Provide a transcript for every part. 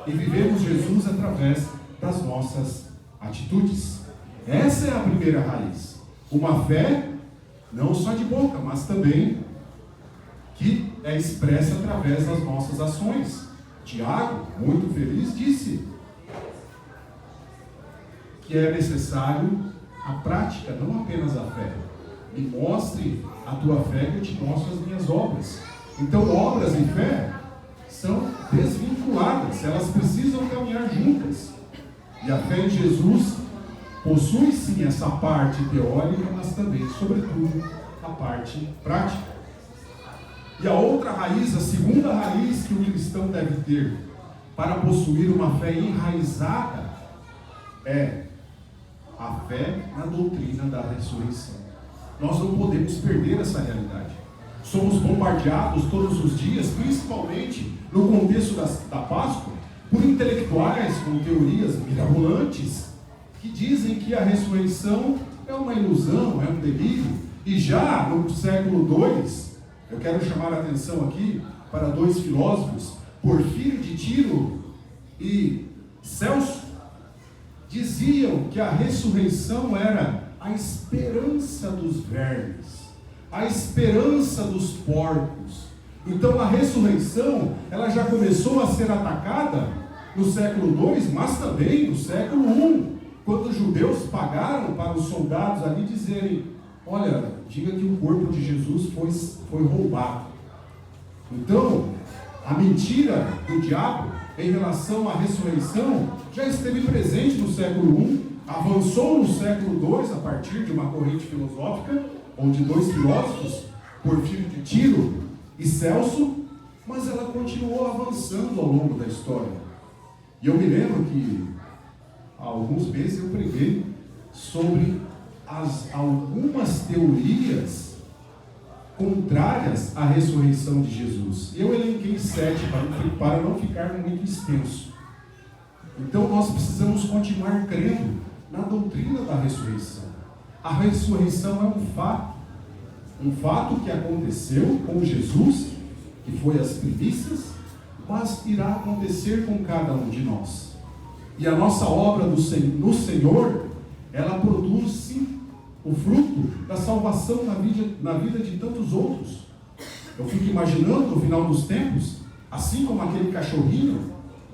e vivemos Jesus através das nossas atitudes. Essa é a primeira raiz. Uma fé, não só de boca, mas também que é expressa através das nossas ações. Tiago, muito feliz, disse que é necessário a prática, não apenas a fé. Me mostre a tua fé que eu te mostro as minhas obras. Então, obras e fé são desvinculadas, elas precisam caminhar juntas. E a fé em Jesus possui sim essa parte teórica, mas também, sobretudo, a parte prática. E a outra raiz, a segunda raiz que o cristão deve ter para possuir uma fé enraizada é a fé na doutrina da ressurreição. Nós não podemos perder essa realidade. Somos bombardeados todos os dias, principalmente no contexto da Páscoa, por intelectuais com teorias mirabolantes que dizem que a ressurreição é uma ilusão, é um delírio. E já no século II, eu quero chamar a atenção aqui para dois filósofos, Porfírio de Tiro e Celso, diziam que a ressurreição era a esperança dos vermes, a esperança dos porcos. Então a ressurreição, ela já começou a ser atacada no século II, mas também no século I, quando os judeus pagaram para os soldados ali dizerem: olha, diga que o corpo de Jesus foi roubado. Então, a mentira do diabo em relação à ressurreição já esteve presente no século I, avançou no século II a partir de uma corrente filosófica, onde dois filósofos, Porfírio de Tiro e Celso, mas ela continuou avançando ao longo da história. E eu me lembro que há alguns meses eu preguei sobre algumas teorias contrárias à ressurreição de Jesus. Eu elenquei 7 para não ficar muito extenso. Então nós precisamos continuar crendo na doutrina da ressurreição. A ressurreição é um fato que aconteceu com Jesus, que foi as primícias, mas irá acontecer com cada um de nós. E a nossa obra no Senhor, ela produz sim o fruto da salvação na vida de tantos outros. Eu fico imaginando no final dos tempos, assim como aquele cachorrinho,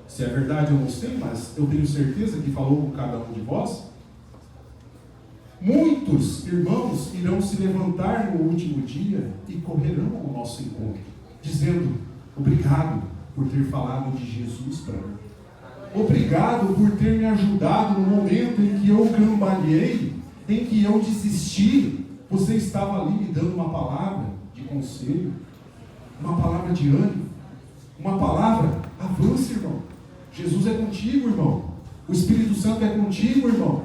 se é verdade eu não sei, mas eu tenho certeza que falou com cada um de vós, muitos irmãos irão se levantar no último dia e correrão ao nosso encontro, dizendo: obrigado por ter falado de Jesus para mim. Obrigado por ter me ajudado no momento em que eu cambaleei, em que eu desisti. Você estava ali me dando uma palavra de conselho, uma palavra de ânimo, uma palavra: avance, irmão. Jesus é contigo, irmão. O Espírito Santo é contigo, irmão.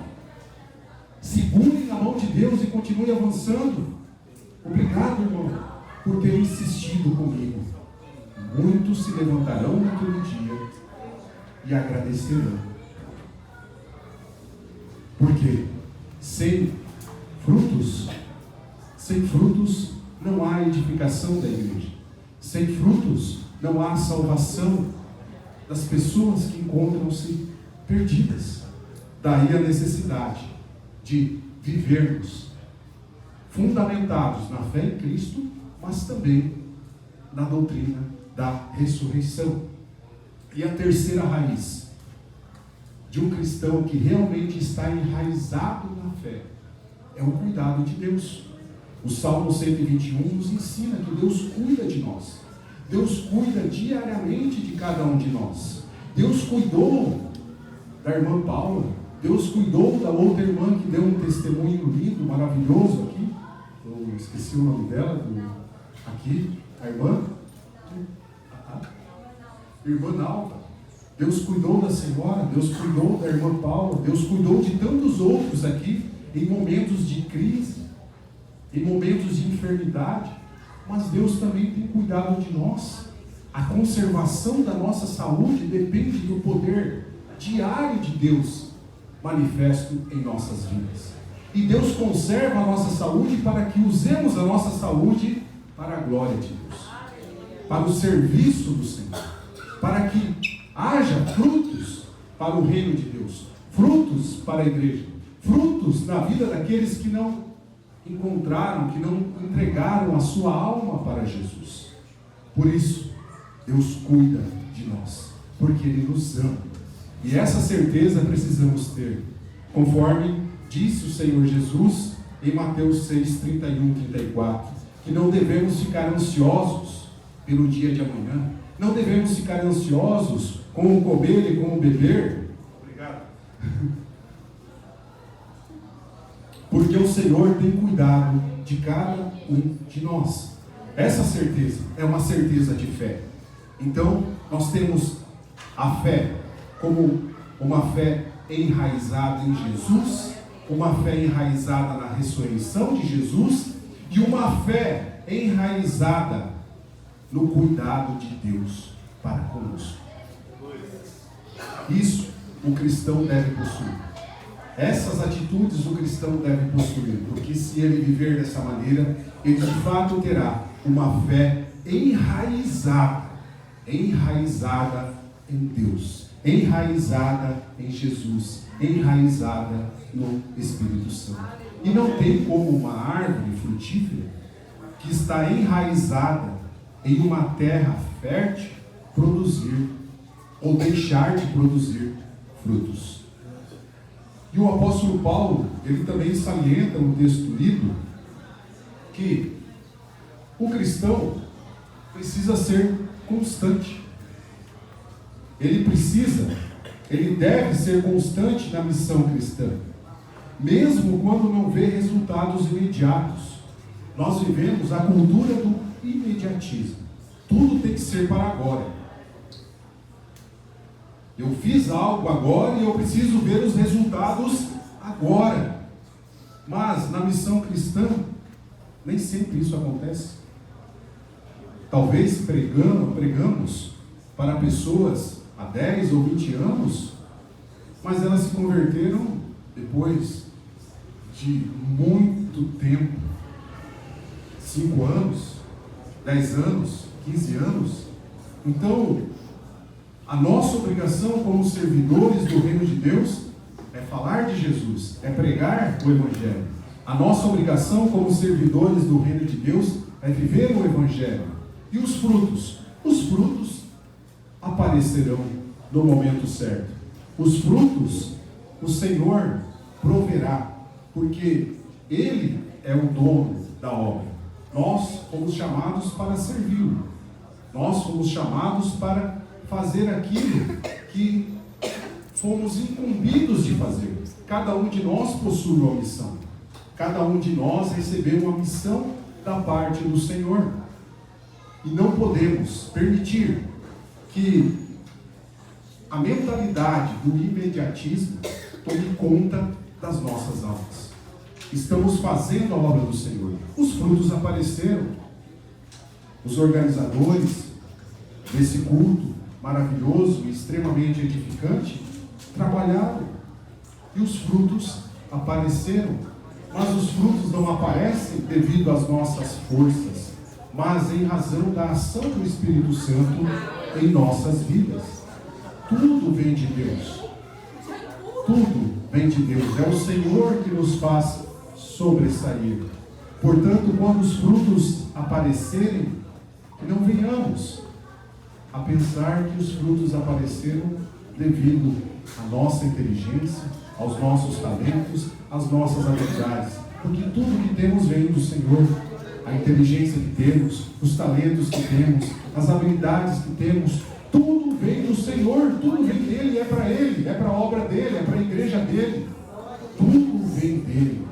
Segure na mão de Deus e continue avançando. Obrigado, irmão, por ter insistido comigo. Muitos se levantarão naquele dia e agradecerão. Porque sem frutos não há edificação da igreja. Sem frutos não há salvação das pessoas que encontram-se perdidas. Daí a necessidade de vivermos fundamentados na fé em Cristo, mas também na doutrina da ressurreição. E a terceira raiz de um cristão que realmente está enraizado na fé é o cuidado de Deus. O Salmo 121 nos ensina que Deus cuida de nós. Deus cuida diariamente de cada um de nós. Deus cuidou da irmã Paula. Deus cuidou da outra irmã que deu um testemunho lindo, maravilhoso aqui. Eu esqueci o nome dela. Aqui, a irmã. Irmã Nalva. Deus cuidou da senhora. Deus cuidou da irmã Paula. Deus cuidou de tantos outros aqui, em momentos de crise, em momentos de enfermidade. Mas Deus também tem cuidado de nós. A conservação da nossa saúde depende do poder diário de Deus manifesto em nossas vidas. E Deus conserva a nossa saúde para que usemos a nossa saúde para a glória de Deus, para o serviço do Senhor, para que haja frutos para o reino de Deus, frutos para a igreja, frutos na vida daqueles que não encontraram, que não entregaram a sua alma para Jesus. Por isso, Deus cuida de nós, porque Ele nos ama. E essa certeza precisamos ter, conforme disse o Senhor Jesus em Mateus 6, 31, 34, que não devemos ficar ansiosos pelo dia de amanhã, não devemos ficar ansiosos com o comer e com o beber. Obrigado. Porque o Senhor tem cuidado de cada um de nós. Essa certeza é uma certeza de fé. Então, nós temos a fé como uma fé enraizada em Jesus, uma fé enraizada na ressurreição de Jesus e uma fé enraizada no cuidado de Deus para conosco. Isso o cristão deve possuir. Essas atitudes o cristão deve possuir, porque se ele viver dessa maneira, ele de fato terá uma fé enraizada em Deus, enraizada em Jesus, enraizada no Espírito Santo. E não tem como uma árvore frutífera que está enraizada em uma terra fértil produzir ou deixar de produzir frutos. E o apóstolo Paulo, ele também salienta no texto lido que o cristão precisa ser constante. Ele deve ser constante na missão cristã, mesmo quando não vê resultados imediatos. Nós vivemos a cultura do imediatismo. Tudo tem que ser para agora. Eu fiz algo agora e eu preciso ver os resultados agora. Mas na missão cristã, nem sempre isso acontece. Talvez pregamos para pessoas há 10 ou 20 anos, mas elas se converteram depois de muito tempo, 5 anos, 10 anos, 15 anos. Então, a nossa obrigação como servidores do reino de Deus é falar de Jesus, é pregar o Evangelho. A nossa obrigação como servidores do reino de Deus é viver o Evangelho. E os frutos? Os frutos aparecerão no momento certo. Os frutos o Senhor proverá, porque Ele é o dono da obra. Nós fomos chamados para servi-lo. Nós fomos chamados para fazer aquilo que fomos incumbidos de fazer. Cada um de nós possui uma missão. Cada um de nós recebeu uma missão da parte do Senhor. E não podemos permitir que a mentalidade do imediatismo tome conta das nossas almas. Estamos fazendo a obra do Senhor. Os frutos apareceram. Os organizadores desse culto maravilhoso e extremamente edificante trabalharam. E os frutos apareceram. Mas os frutos não aparecem devido às nossas forças, mas em razão da ação do Espírito Santo em nossas vidas. Tudo vem de Deus. Tudo vem de Deus. É o Senhor que nos faz sobressair. Portanto, quando os frutos aparecerem, não venhamos a pensar que os frutos apareceram devido à nossa inteligência, aos nossos talentos, às nossas habilidades. Porque tudo que temos vem do Senhor. A inteligência que temos, os talentos que temos, as habilidades que temos, tudo vem do Senhor, tudo vem dele, é para Ele, é para a obra dele, é para a igreja dele. Tudo vem dele.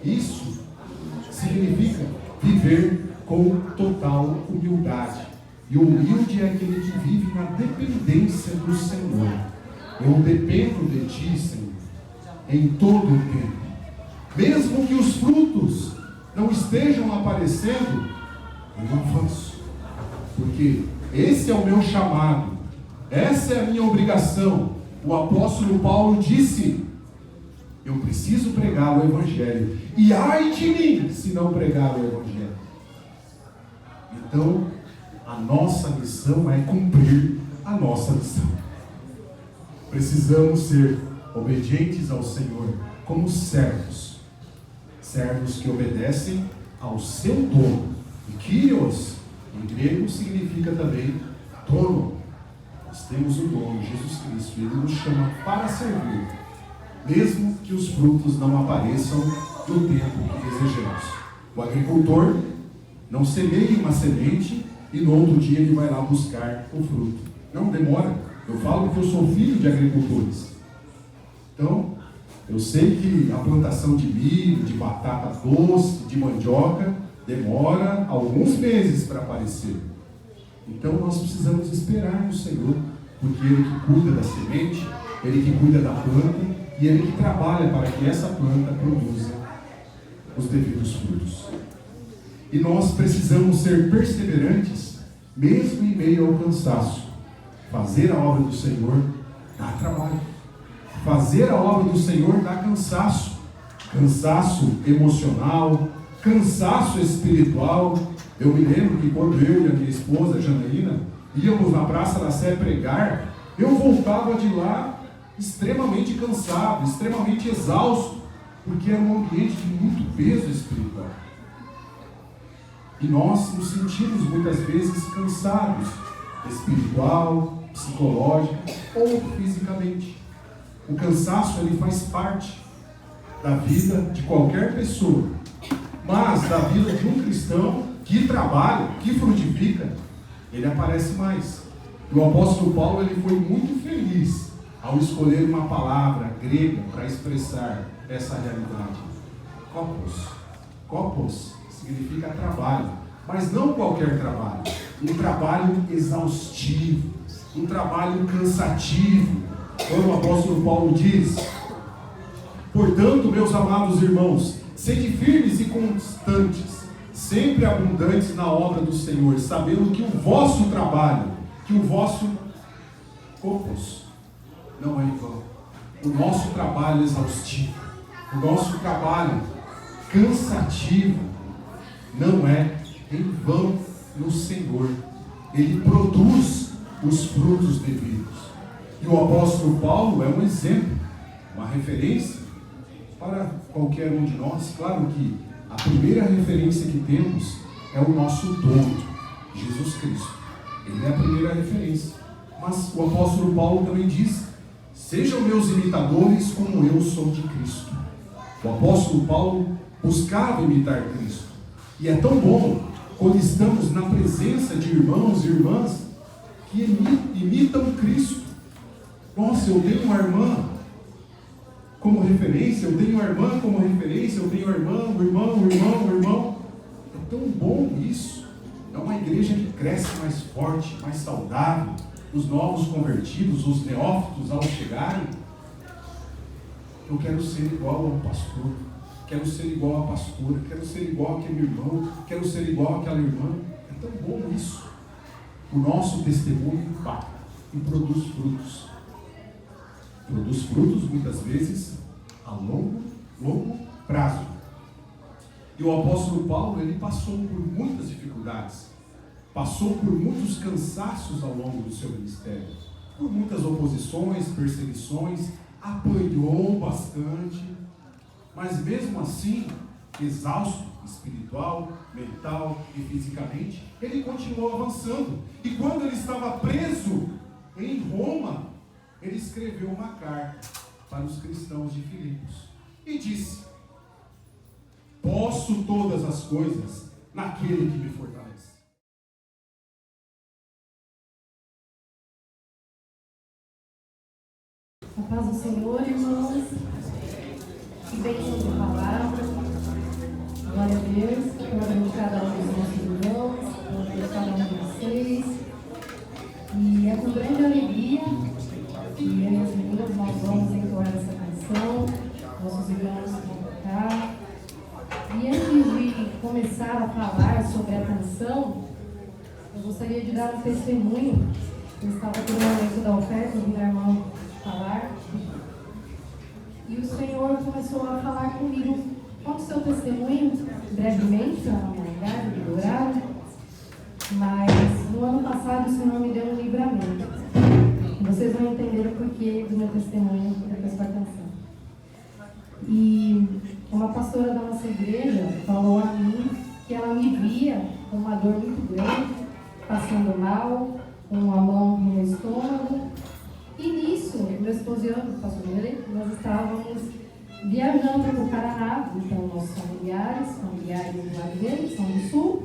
Isso significa viver com total humildade. E o humilde é aquele que vive na dependência do Senhor. Eu dependo de Ti, Senhor, em todo o tempo. Mesmo que os frutos não estejam aparecendo, eu não faço. Porque esse é o meu chamado. Essa é a minha obrigação. O apóstolo Paulo disse: eu preciso pregar o Evangelho. E ai de mim se não pregar o Evangelho. Então, a nossa missão é cumprir a nossa missão. Precisamos ser obedientes ao Senhor como servos. Servos que obedecem ao seu dono. E Kyrios, em grego, significa também dono. Nós temos um dono, Jesus Cristo. Ele nos chama para servir, mesmo que os frutos não apareçam no tempo que desejamos. O agricultor não semeia uma semente e no outro dia ele vai lá buscar o fruto. Não demora. Eu falo porque eu sou filho de agricultores. Então, eu sei que a plantação de milho, de batata doce, de mandioca, demora alguns meses para aparecer. Então, nós precisamos esperar no Senhor, porque Ele que cuida da semente, Ele que cuida da planta e Ele que trabalha para que essa planta produza os devidos frutos. E nós precisamos ser perseverantes, mesmo em meio ao cansaço. Fazer a obra do Senhor dá trabalho. Fazer a obra do Senhor dá cansaço. Cansaço emocional, cansaço espiritual. Eu me lembro que quando eu e a minha esposa, Janaína, íamos na Praça da Sé pregar, eu voltava de lá extremamente cansado, extremamente exausto, porque era um ambiente de muito peso espiritual. E nós nos sentimos muitas vezes cansados, espiritual, psicológico ou fisicamente. O cansaço, ele faz parte da vida de qualquer pessoa, mas da vida de um cristão que trabalha, que frutifica, ele aparece mais. E o apóstolo Paulo, ele foi muito feliz ao escolher uma palavra grega para expressar essa realidade. Kopos significa trabalho, mas não qualquer trabalho, um trabalho exaustivo, um trabalho cansativo. Quando o apóstolo Paulo diz: portanto, meus amados irmãos, sede firmes e constantes, sempre abundantes na obra do Senhor, sabendo que o vosso trabalho, que o vosso kopos, não é em vão. O nosso trabalho exaustivo, o nosso trabalho cansativo, não é em vão no Senhor. Ele produz os frutos devidos. E o apóstolo Paulo é um exemplo, uma referência para qualquer um de nós. Claro que a primeira referência que temos é o nosso dono, Jesus Cristo. Ele é a primeira referência. Mas o apóstolo Paulo também diz: sejam meus imitadores como eu sou de Cristo. O apóstolo Paulo buscava imitar Cristo. E é tão bom quando estamos na presença de irmãos e irmãs que imitam Cristo. Nossa, eu tenho uma irmã como referência, eu tenho uma irmã como referência, eu tenho uma irmã, um irmão, um irmão, um irmão. É tão bom isso. É uma igreja que cresce mais forte, mais saudável. Os novos convertidos, os neófitos ao chegarem. Eu quero ser igual ao pastor, quero ser igual à pastora, quero ser igual àquele irmão, quero ser igual àquela irmã. É tão bom isso. O nosso testemunho impacta e produz frutos. Produz frutos muitas vezes a longo prazo. E o apóstolo Paulo, ele passou por muitas dificuldades, passou por muitos cansaços ao longo do seu ministério, por muitas oposições, perseguições, apanhou bastante, mas mesmo assim, exausto espiritual, mental e fisicamente, ele continuou avançando. E quando ele estava preso em Roma, ele escreveu uma carta para os cristãos de Filipos e disse: posso todas as coisas naquele que me fortalece. A paz do Senhor, irmãos. Que bênção de palavra. Glória a Deus. Glória a cada um dos nossos irmãos, glória a cada um de vocês. E é com grande alegria que eu e as meninas nós vamos entoar essa canção. Nossos irmãos vão cantar. E antes de começar a falar sobre a canção, eu gostaria de dar um testemunho. Eu estava aqui no momento da oferta, ouvindo a irmã falar. E o Senhor começou a falar comigo: conta o seu testemunho brevemente, para não alongar, do horário. Mas no ano passado o Senhor me deu um livramento. Você vocês vão entender o porquê do meu testemunho depois da canção. E uma pastora da nossa igreja falou a mim que ela me via com uma dor muito grande, passando mal, com uma mão no meu estômago. E nisso, meu esposo e eu, o pastor Mirei, nós estávamos viajando para o Paraná, então nossos familiares do lado dele, são do sul.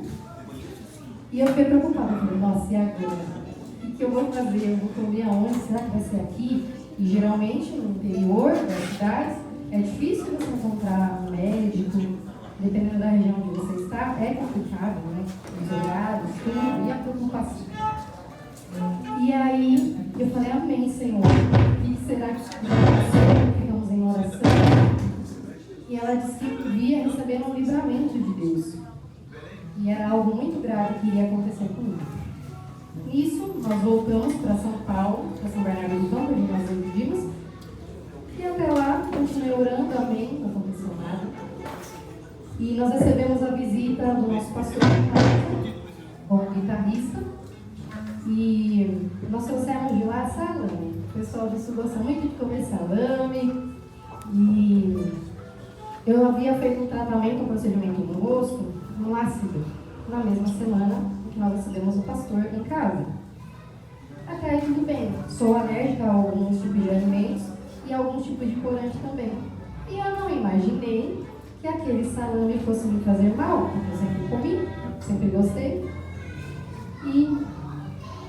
E eu fiquei preocupada, eu falei, nossa, e agora? O que eu vou fazer? Eu vou comer aonde? Será que vai ser aqui? E geralmente no interior das cidades é difícil você encontrar um médico, dependendo da região onde você está, é complicado, né? Os horários, tudo, e a preocupação. E aí eu falei, amém, Senhor. O que será que vai acontecer? Ficamos em oração. E ela disse que via receber um livramento de Deus. E era algo muito grave que iria acontecer comigo. Nisso, nós voltamos para São Paulo, para São Bernardo do Campo, onde nós residimos. E até lá, continuei orando, amém, não aconteceu nada. E nós recebemos a visita do nosso pastor, como guitarrista. E nós trouxemos de lá salame. O pessoal do Sul gosta muito de comer salame. E eu havia feito um tratamento, um procedimento no rosto, no ácido, na mesma semana que nós recebemos o pastor em casa. Até aí tudo bem. Sou alérgica a alguns tipos de alimentos e a alguns tipos de corante também. E eu não imaginei que aquele salame fosse me fazer mal, porque eu sempre comi, sempre gostei. E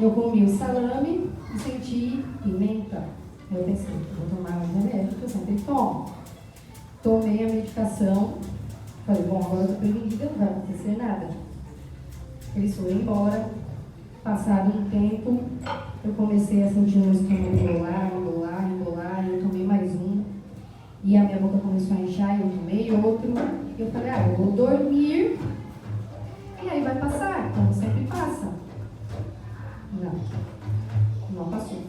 eu comi o salame e senti pimenta. Eu pensei, vou tomar um remédio que eu sempre tomo. Tomei a medicação, falei, bom, agora eu estou prevenida, não vai acontecer nada. Eles foram embora. Passado um tempo, eu comecei a sentir meu estômago embolar, eu tomei mais um. E a minha boca começou a inchar, eu tomei outro. E eu falei, eu vou dormir e aí vai passar, como sempre passa. Não passou.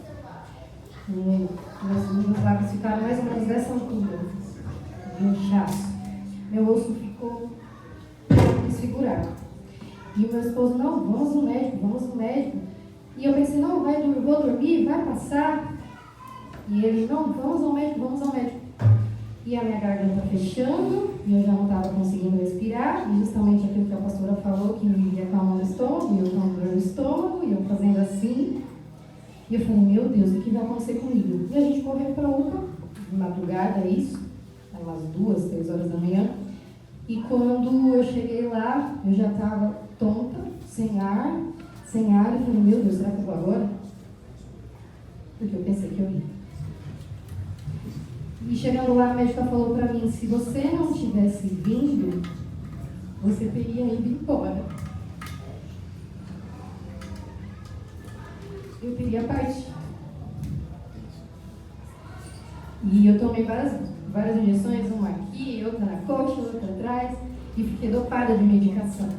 Meus lábios ficaram mais ou menos dessa altura, de inchaço. Meu rosto ficou desfigurado. E o meu esposo, não, vamos no médico. E eu pensei, não, vou dormir, vai passar. E ele, não, vamos ao médico. E a minha garganta fechando, e eu já não estava conseguindo respirar, e justamente aquilo que a pastora falou, que me ia acalmar no estômago, e eu com dor no estômago, e eu fazendo assim. E eu falei, meu Deus, o que vai acontecer comigo? E a gente correu para a UPA, de madrugada, isso, umas 2, 3 horas da manhã. E quando eu cheguei lá, eu já estava tonta, sem ar, e falei, meu Deus, será que eu vou agora? Porque eu pensei que eu ia. E chegando lá, a médica falou para mim, se você não tivesse vindo, você teria ido embora. Eu teria partir. E eu tomei várias injeções, uma aqui, outra na coxa, outra atrás, e fiquei dopada de medicação.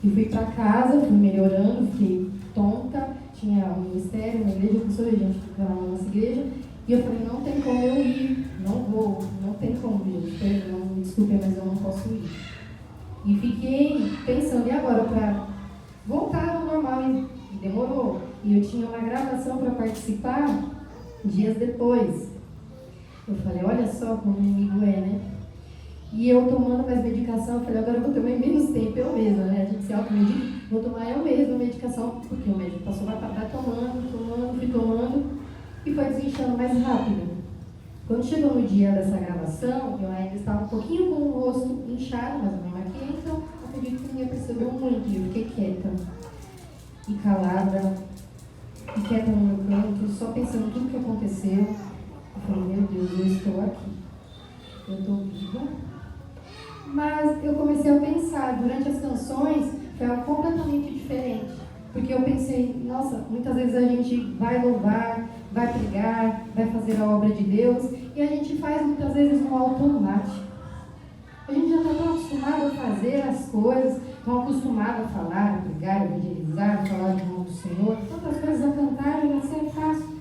E fui para casa, fui melhorando, fiquei tonta, tinha um ministério na igreja, eu sou regente na nossa igreja, e eu falei, não tem como eu ir, não tem como, gente, perdão, me desculpem, mas eu não posso ir. E fiquei pensando, e agora, para voltar ao normal, e demorou. E eu tinha uma gravação para participar dias depois. Eu falei, olha só como o inimigo é, né? E eu tomando mais medicação, eu falei, agora eu vou tomar menos tempo eu mesma, né? A gente se automedica, vou tomar eu mesma a medicação, porque o médico passou a batata fui tomando, e foi desinchando mais rápido. Quando chegou no dia dessa gravação, eu ainda estava um pouquinho com o rosto inchado, mas eu me maquiei, então acredito que ninguém percebeu muito, e eu fiquei quieta, e calada, e quieta no meu canto, só pensando em tudo que aconteceu. Eu falei, meu Deus, eu estou aqui, eu estou viva. Mas eu comecei a pensar, durante as canções, foi algo completamente diferente. Porque eu pensei, nossa, muitas vezes a gente vai louvar, vai pregar, vai fazer a obra de Deus, e a gente faz muitas vezes no automático. A gente já está tão acostumado a fazer as coisas, tão acostumado a falar, a pregar, a evangelizar, a falar do nome do Senhor, tantas coisas a cantar, vai ser fácil.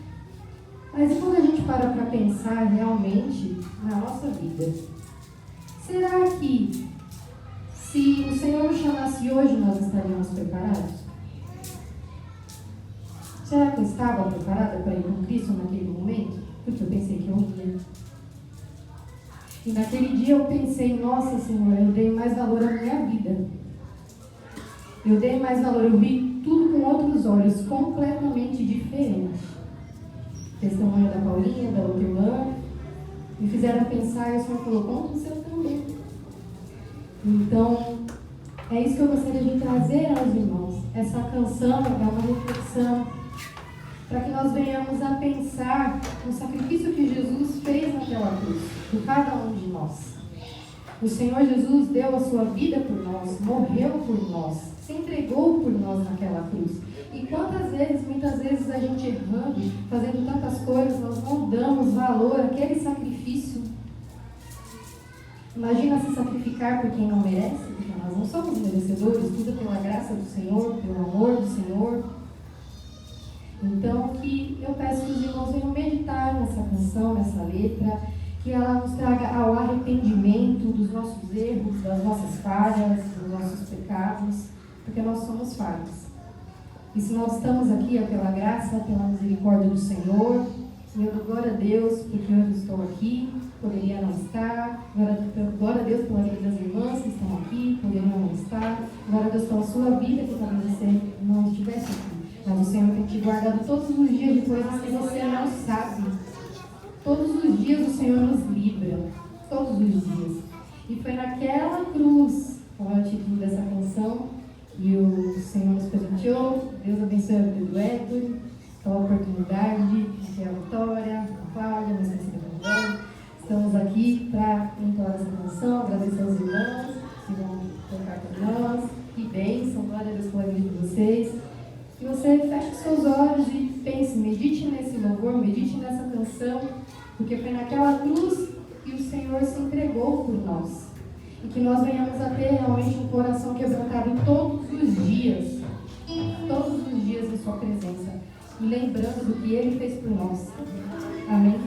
Mas e quando a gente para pensar realmente na nossa vida? Será que, se o Senhor nos chamasse hoje, nós estaríamos preparados? Será que eu estava preparada para ir com Cristo naquele momento? Porque eu pensei que eu ia. E naquele dia eu pensei, nossa Senhor, eu dei mais valor à minha vida. Eu dei mais valor, eu vi tudo com outros olhos, completamente diferentes. Testemunho da Paulinha, da outra irmã, me fizeram pensar, e o Senhor falou, conta o seu também. Então, é isso que eu gostaria de trazer aos irmãos. Essa canção é uma reflexão para que nós venhamos a pensar no sacrifício que Jesus fez naquela cruz, por cada um de nós. O Senhor Jesus deu a sua vida por nós, morreu por nós, se entregou por nós naquela cruz. E quantas vezes, muitas vezes, a gente errando, fazendo tantas coisas, nós não damos valor àquele sacrifício. Imagina se sacrificar por quem não merece, porque nós não somos merecedores, tudo pela graça do Senhor, pelo amor do Senhor. Então, que eu peço que os irmãos venham meditar nessa canção, nessa letra, que ela nos traga ao arrependimento dos nossos erros, das nossas falhas, dos nossos pecados, porque nós somos falhos. E se nós estamos aqui é pela graça, pela misericórdia do Senhor, e eu dou glória a Deus porque eu estou aqui, poderia não estar, glória a Deus pela vida das irmãs que estão aqui, poderiam não estar, glória a Deus pela sua vida que talvez você não estivesse aqui. Mas o Senhor tem te guardado todos os dias de coisas que você não sabe. Todos os dias o Senhor nos livra. Todos os dias. E foi naquela cruz, com o título dessa canção, que o Senhor nos presenteou. Deus abençoe a vida do Edwin, pela oportunidade, aqui a Vitória, a Cláudia, mais conhecida como Dona. Estamos aqui para entoar essa canção, agradecer aos irmãos que vão tocar com nós. Que bênção, glória a Deus pela vida de vocês. Que você feche seus olhos e pense, medite nesse louvor, medite nessa canção, porque foi naquela cruz que o Senhor se entregou por nós. E que nós venhamos a ter realmente um coração quebrantado todos os dias em sua presença, e lembrando do que Ele fez por nós. Amém?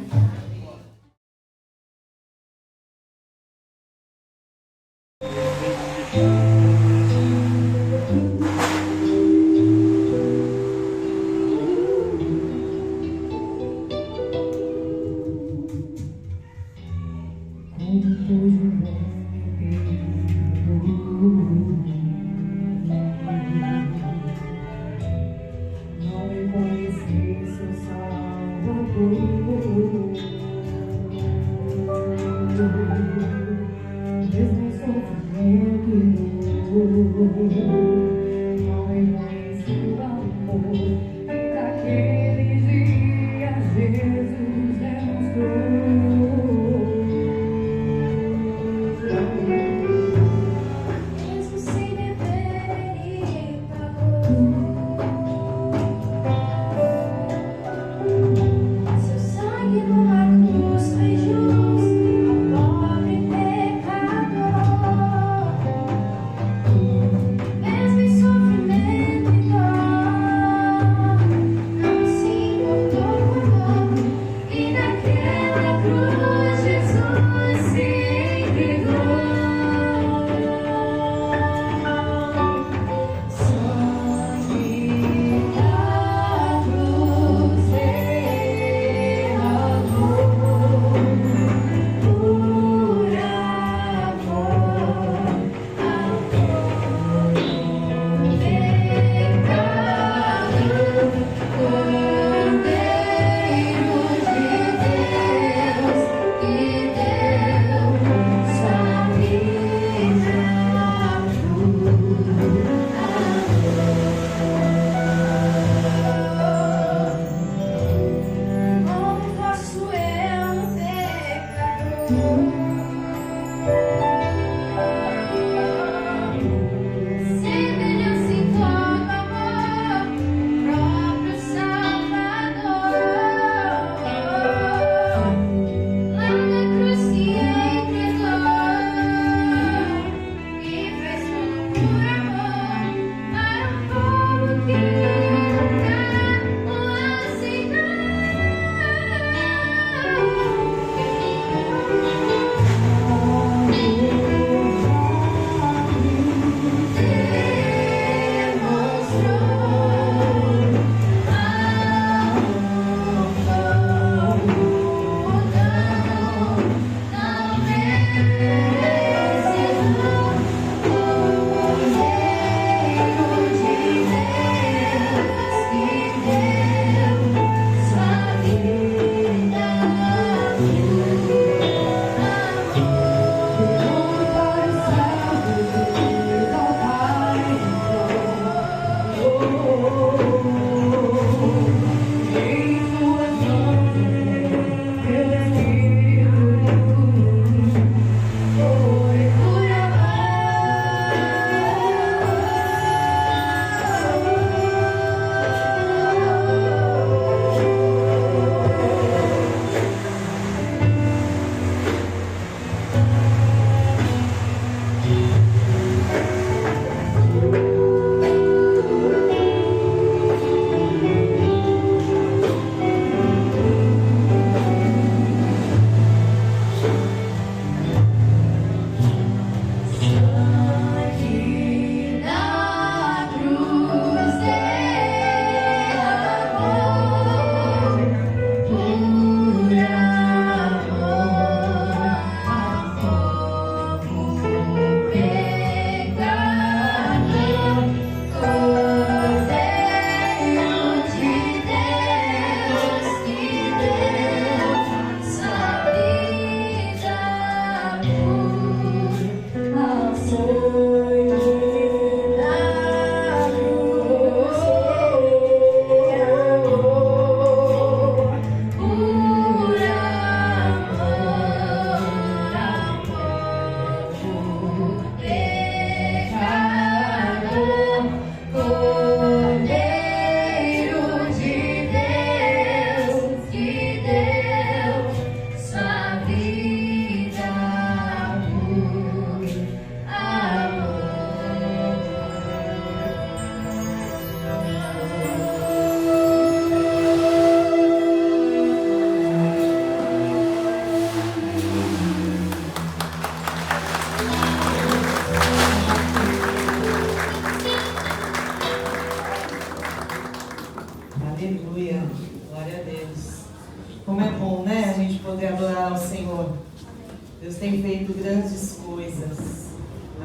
Deus tem feito grandes coisas.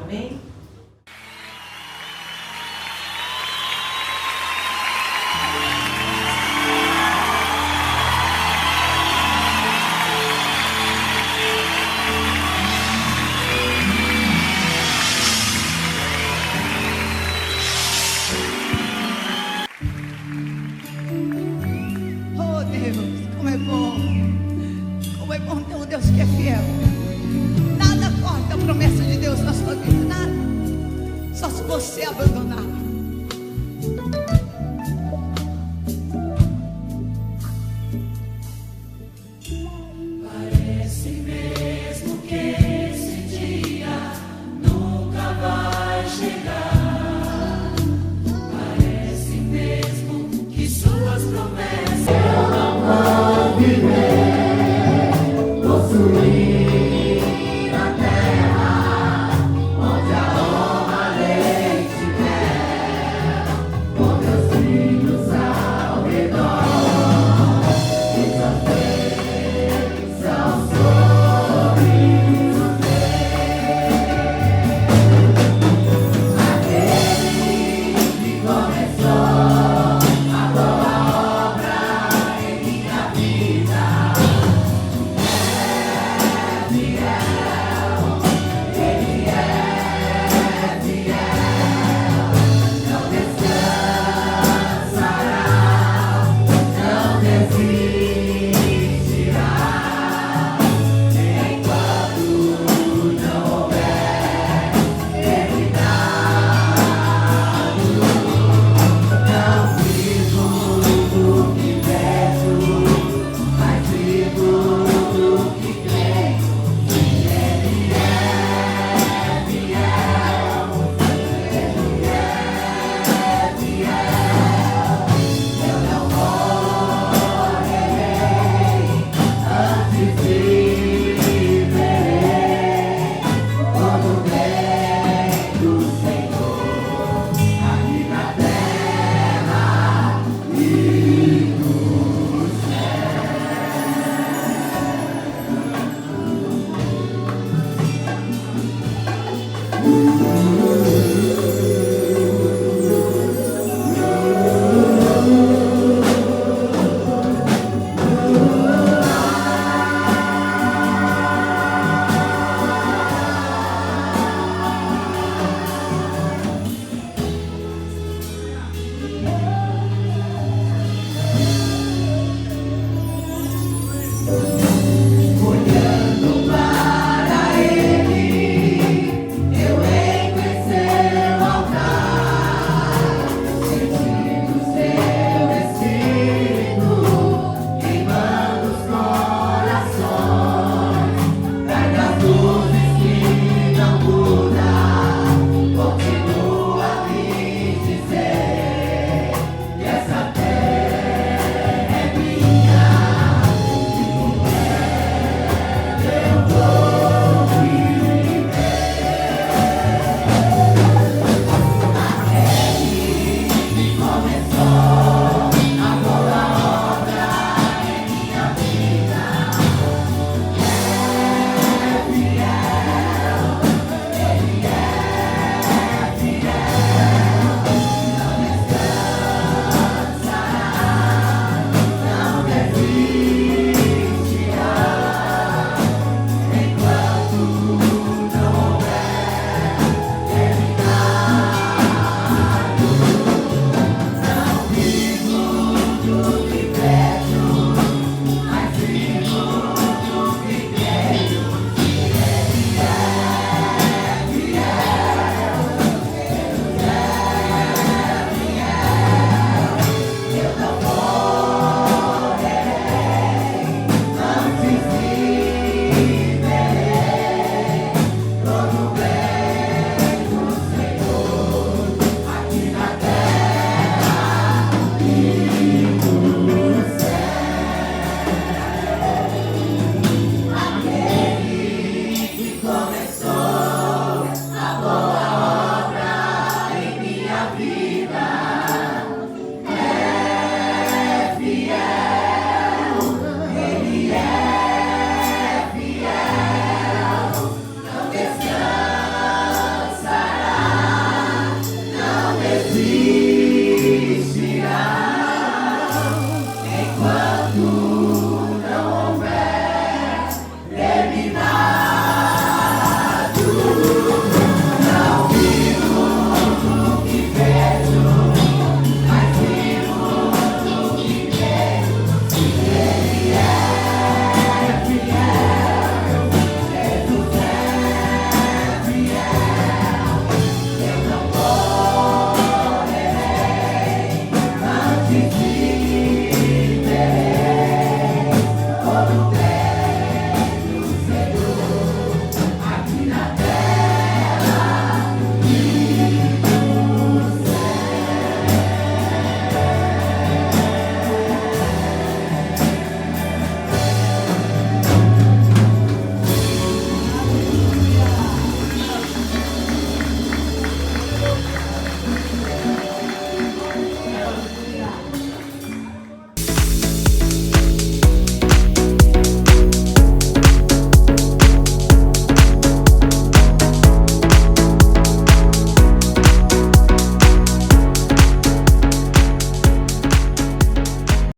Amém? Oh Deus, como é bom. Como é bom ter um Deus que é fiel. Nada corta a promessa de Deus na sua vida, nada. Só se você abandonar.